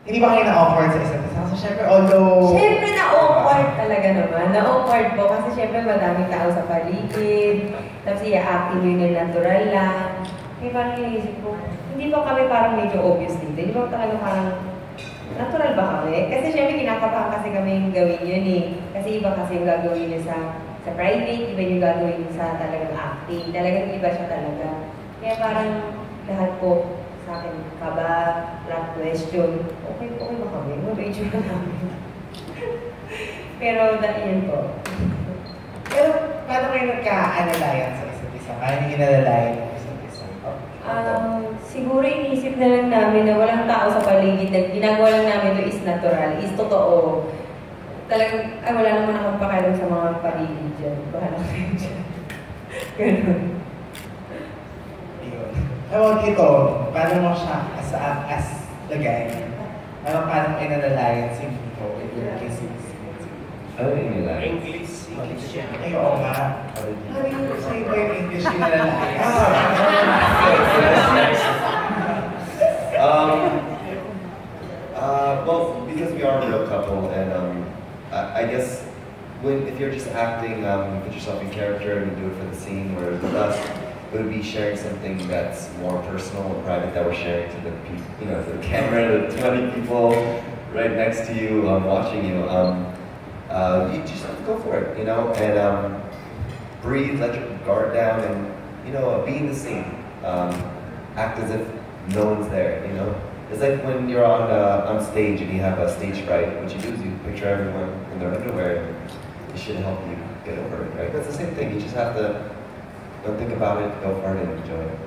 Hindi ba kayo na-awkward sa isa't isa? So, syempre, although... Syempre, na-awkward talaga naman. Na-awkward po kasi syempre madaming tao sa paligid. Tapos i-acting yun na natural lang. Kaya parang inisip ko, hindi ba kami parang medyo obvious dito? Hindi ba talaga parang natural ba kami? Kasi syempre kinakabahan kasi kami yung gawin yun eh. Kasi iba kasi yung gagawin niya sa private, iba yung gagawin niya sa talagang acting. Talagang iba siya talaga. Kaya parang lahat po sa akin, kaba, last question, okay ba kami? Mag-age na namin. Pero dahil po. Pero, paano kayo nagka-analyze sa isa't isa? Paano yung inalalayan sa isa't isa? Siguro inisip na lang namin na walang tao sa paligid na ginagawa lang namin is natural, is totoo. Talagang, wala naman akong pakialam sa mga paligid dyan. Bahala kayo dyan. Ganun. Ewan ito, paano mo siya as the guy? Paano mo inalalayan si Nico with your kissing scenes? Ano yung inalalayan? English yan. Ay, oo nga. Ano yung sa iba yung English inalalayan? Well, because we are a real couple, and I guess if you're just acting, you put yourself in character and you do it for the scene, whereas with us, it would be sharing something that's more personal and private that we're sharing to the people, you know, to the camera, to 20 people right next to you, watching you. You just have to go for it, you know, and breathe, let your guard down, and you know, be in the scene. Act as if no one's there, you know. It's like when you're on stage and you have a stage fright. What you do is you picture everyone in their underwear, and it should help you get over it, right? That's the same thing. You just have to don't think about it, go for it, and enjoy it.